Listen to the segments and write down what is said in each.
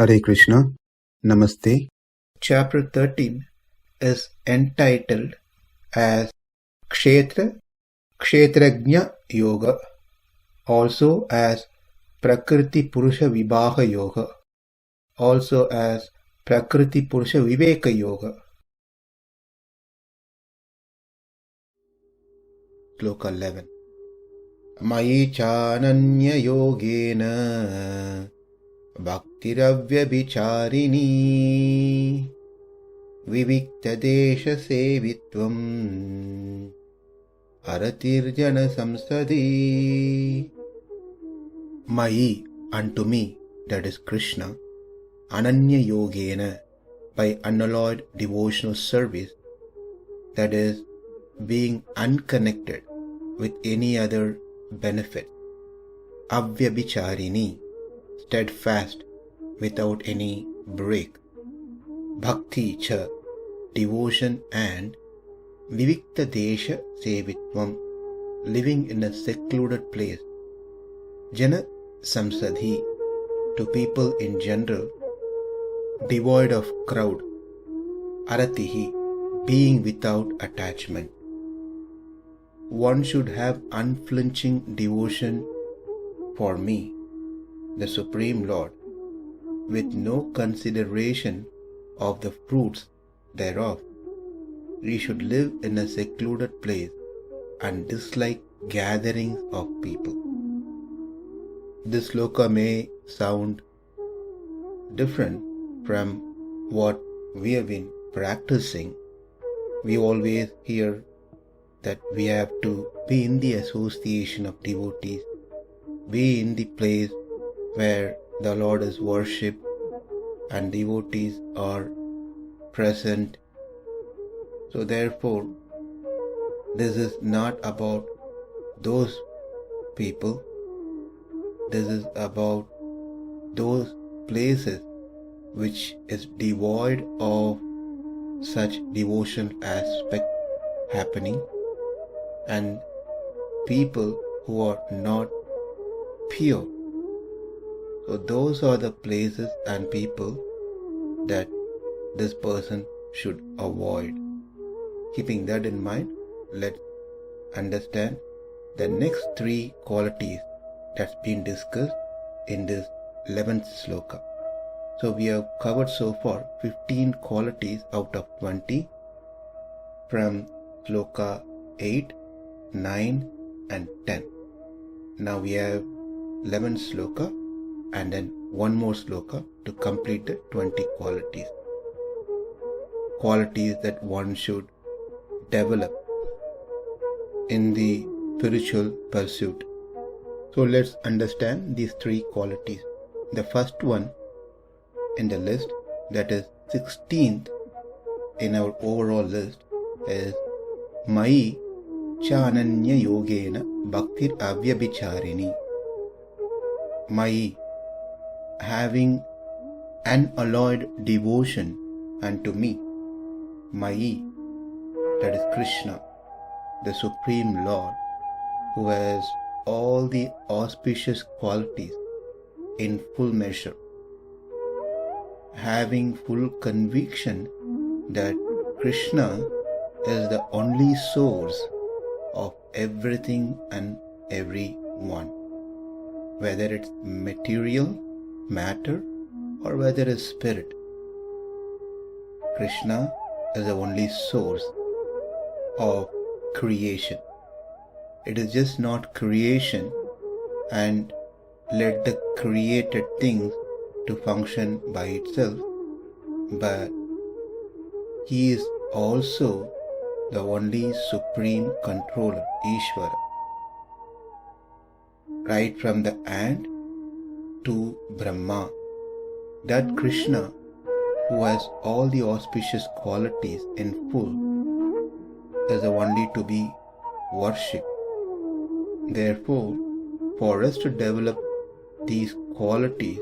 Hare Krishna, Namaste. Chapter 13 is entitled as Kshetrajna-yoga, also as Prakriti-Purusha-Vibhaga-yoga, also as Prakriti-Purusha-Viveka-yoga. Sloka 11. Mayi cānanya-yogena bhaktir avyabhicāriṇī vivikta-deśa-sevitvam aratir jana-saṁsadi. Mayi, unto me, that is Krishna, cānanya-yogena, by unalloyed devotional service, that is, being unconnected with any other benefit, avyabhicāriṇī, steadfast without any break, bhakti-cha, devotion, and vivikta-deśa-sevitvam, living in a secluded place, jana-saṁsadi, to people in general, devoid of crowd, aratir, being without attachment. One should have unflinching devotion for me, the Supreme Lord, with no consideration of the fruits thereof. We should live in a secluded place and dislike gatherings of people. This sloka may sound different from what we have been practicing. We always hear that we have to be in the association of devotees, be in the place where the Lord is worshipped and devotees are present. So therefore, this is not about those people. This is about those places which is devoid of such devotional aspect happening, and people who are not pure. So those are the places and people that this person should avoid. Keeping that in mind, let's understand the next three qualities that's been discussed in this 11th sloka. So we have covered so far 15 qualities out of 20 from sloka 8, 9 and 10. Now we have 11 sloka and then one more sloka to complete the 20 qualities. Qualities that one should develop in the spiritual pursuit. So let's understand these three qualities. The first one in the list, that is 16th in our overall list, is mayi cānanya-yogena bhaktir avyabhicāriṇī. Mayi, having unalloyed devotion unto me. Mayi, that is Krishna, the Supreme Lord, who has all the auspicious qualities in full measure. Having full conviction that Krishna is the only source of everything and everyone, whether it's material, matter, or whether it's spirit. Krishna is the only source of creation. It is just not creation and let the created things to function by itself, but He is also the only supreme controller, Ishvara. Right from the ant to Brahma, that Krishna, who has all the auspicious qualities in full, is the only to be worshipped. Therefore, for us to develop these qualities,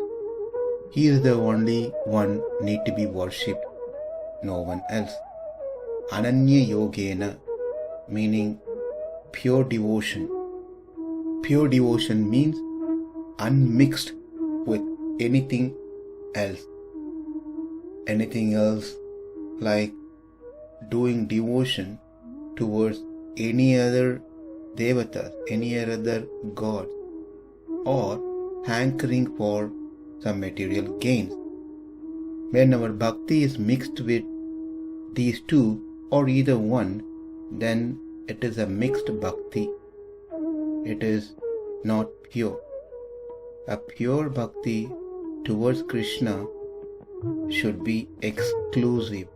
He is the only one need to be worshipped, no one else. Cānanya-yogena, meaning pure devotion. Pure devotion means unmixed with anything else. Anything else, like doing devotion towards any other devatas, any other god, or hankering for some material gains. When our bhakti is mixed with these two or either one, then it is a mixed bhakti. It is not pure. A pure bhakti towards Krishna should be exclusive.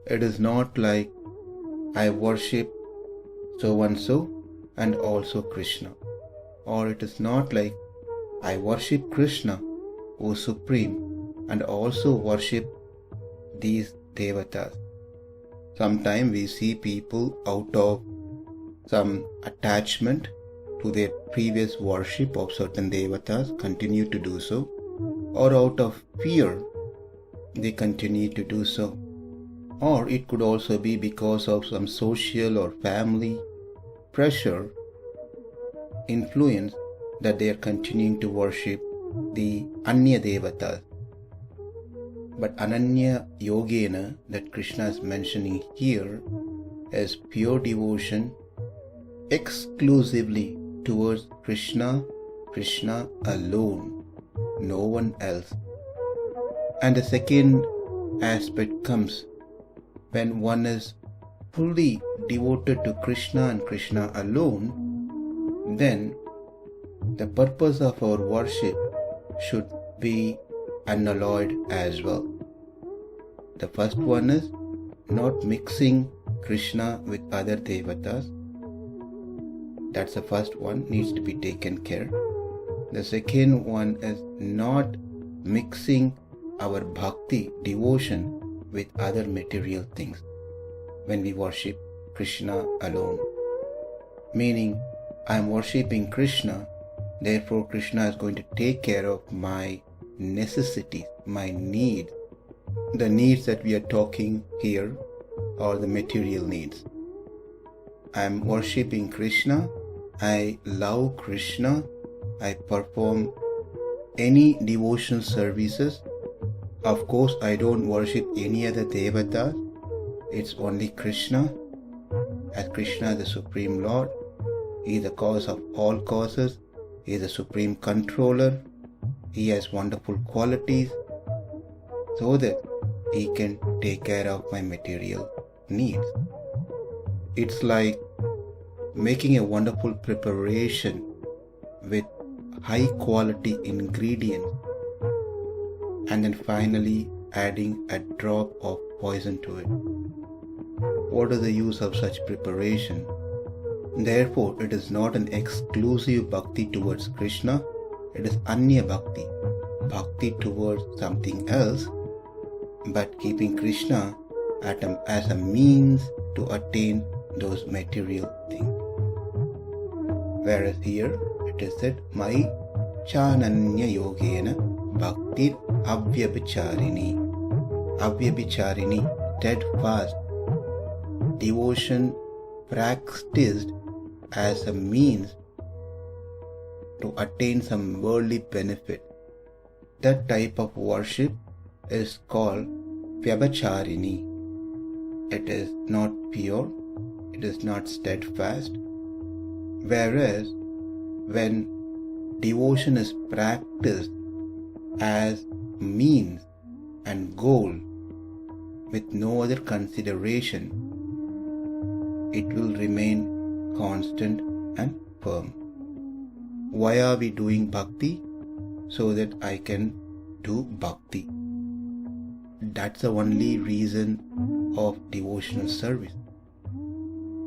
It is not like I worship so and so and also Krishna. Or it is not like I worship Krishna, who is supreme, and also worship these devatas. Sometimes we see people out of some attachment to their previous worship of certain devatas continue to do so, or out of fear they continue to do so. Or it could also be because of some social or family pressure, influence, that they are continuing to worship the Anya Devatas. But cānanya-yogena that Krishna is mentioning here is pure devotion exclusively towards Krishna, Krishna alone, no one else. And the second aspect comes when one is fully devoted to Krishna and Krishna alone, then the purpose of our worship should be unalloyed as well. The first one is not mixing Krishna with other devatas. That's the first one, needs to be taken care. The second one is not mixing our bhakti, devotion, with other material things when we worship Krishna alone. Meaning, I am worshipping Krishna, therefore Krishna is going to take care of my necessities, my needs. The needs that we are talking here are the material needs. I am worshipping Krishna, I love Krishna, I perform any devotion services. Of course, I don't worship any other devata. It's only Krishna. As Krishna is the Supreme Lord, He is the cause of all causes, He is the Supreme Controller, He has wonderful qualities, so that He can take care of my material needs. It's like making a wonderful preparation with high quality ingredients and then finally adding a drop of poison to it. What is the use of such preparation? Therefore, it is not an exclusive bhakti towards Krishna, it is anya bhakti, bhakti towards something else, but keeping Krishna as a means to attain those material things. Whereas here it is said, mayi cānanya-yogena bhaktir avyabhicāriṇī. Avyabhicāriṇī, steadfast. Devotion practiced as a means to attain some worldly benefit. That type of worship is called vyabhicāriṇī. It is not pure, it is not steadfast. Whereas when devotion is practiced as means and goal with no other consideration, it will remain constant and firm. Why are we doing bhakti? So that I can do bhakti. That's the only reason of devotional service.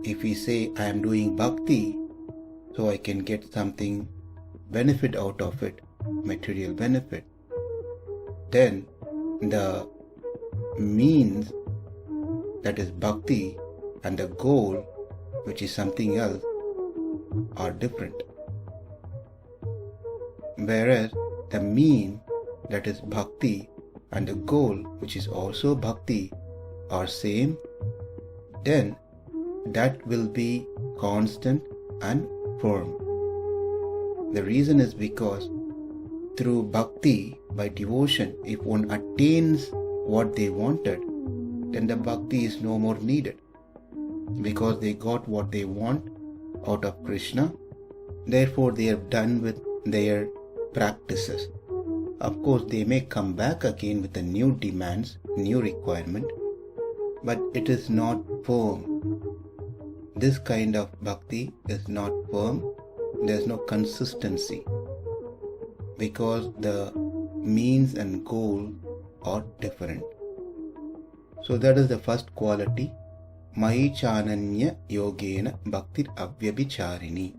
If we say I am doing bhakti so I can get something benefit out of it, material benefit, then the means, that is bhakti, and the goal, which is something else, are different. Whereas the mean, that is bhakti, and the goal, which is also bhakti, are same, then that will be constant and firm. The reason is because through bhakti by devotion, if one attains what they wanted, then the bhakti is no more needed, because they got what they want out of Krishna. Therefore, they are done with their practices. Of course, they may come back again with the new demands, new requirement, but it is not firm. This kind of bhakti is not firm. There is no consistency, because the means and goal are different. So that is the first quality. Mayi cānanya-yogena bhaktir avyabhicāriṇī.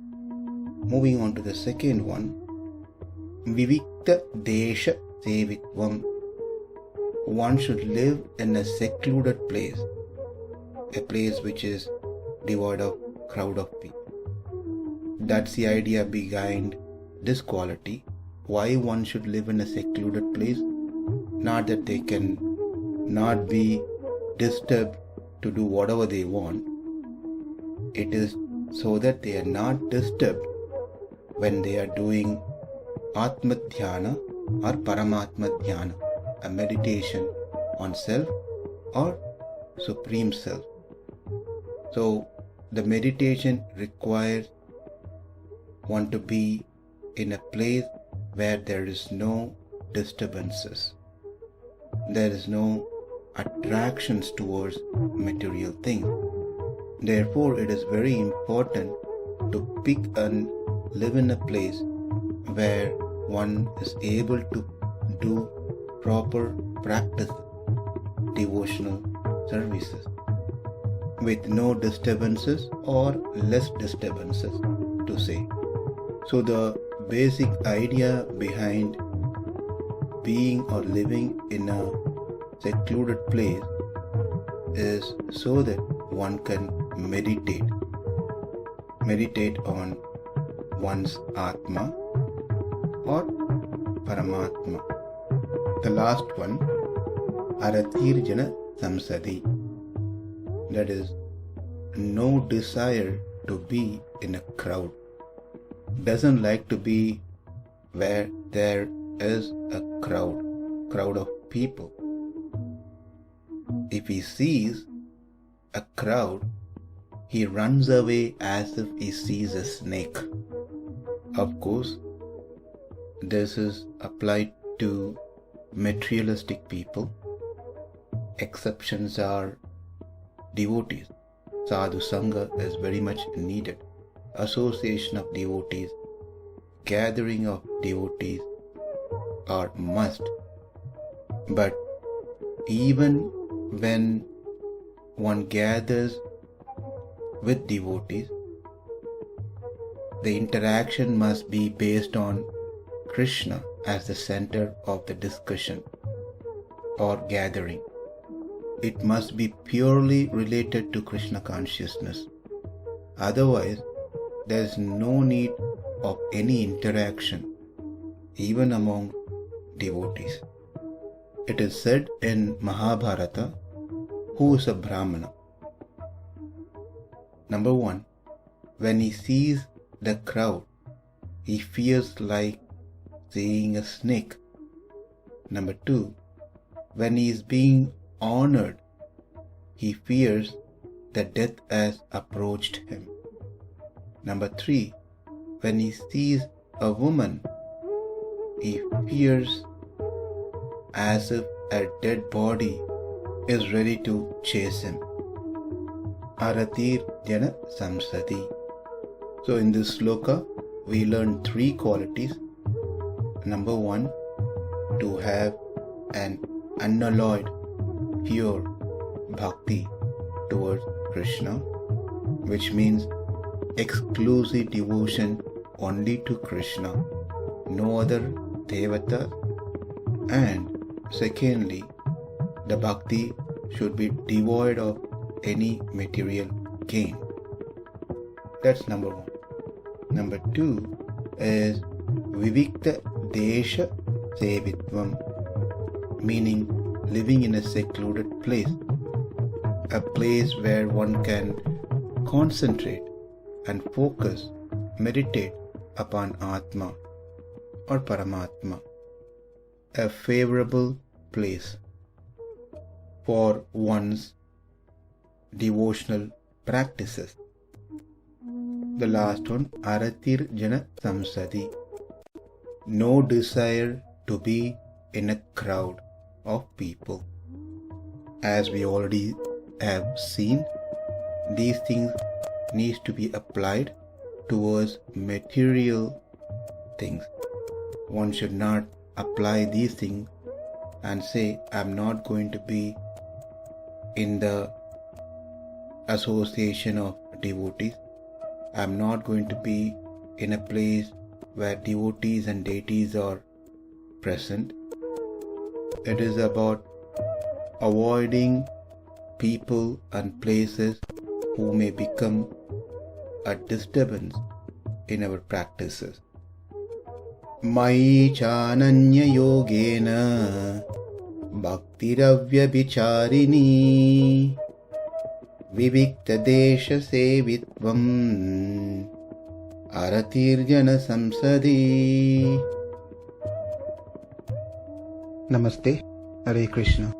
Moving on to the second one, vivikta-deśa-sevitvam. One should live in a secluded place, a place which is devoid of crowd of people. That's the idea behind this quality. Why one should live in a secluded place? Not that they can not be disturbed to do whatever they want. It is so that they are not disturbed when they are doing atma dhyana or paramatma dhyana, a meditation on self or supreme self. So the meditation requires one to be in a place where there is no disturbances. There is no attractions towards material things. Therefore, it is very important to pick and live in a place where one is able to do proper practice, devotional services, with no disturbances or less disturbances, to say. So the basic idea behind being or living in a secluded place is so that one can meditate on one's atma or paramatma. The last one, aratir jana-saṁsadi, that is, no desire to be in a crowd. Doesn't like to be where there is a crowd of people. If he sees a crowd, he runs away as if he sees a snake. Of course, this is applied to materialistic people. Exceptions are devotees. Sadhu Sangha is very much needed. Association of devotees, gathering of devotees are must. But even when one gathers with devotees, the interaction must be based on Krishna as the center of the discussion or gathering. It must be purely related to Krishna consciousness. Otherwise, there is no need of any interaction, even among devotees. It is said in Mahabharata, who is a Brahmana? Number one, when he sees the crowd, he fears like seeing a snake. Number two, when he is being honored, he fears that death has approached him. Number three, when he sees a woman, he fears as if a dead body is ready to chase him. Aratir jana-saṁsadi. So in this sloka, we learn three qualities. Number one, to have an unalloyed, pure bhakti towards Krishna, which means exclusive devotion only to Krishna, no other devata. And secondly, the bhakti should be devoid of any material gain. That's number one. Number two is vivikta-deśa-sevitvam, meaning living in a secluded place, a place where one can concentrate and focus, meditate upon Atma or Paramatma. a favorable place for one's devotional practices. The last one, aratir jana-saṁsadi. No desire to be in a crowd of people. As we already have seen, these things need to be applied towards material things. One should not apply these things and say, I'm not going to be in the association of devotees. I'm not going to be in a place where devotees and deities are present. It is about avoiding people and places who may become a disturbance in our practices. Mayi cānanya-yogena bhaktir avyabhicāriṇī vivikta-deśa-sevitvam aratir jana-saṁsadi. Namaste. Hare Krishna.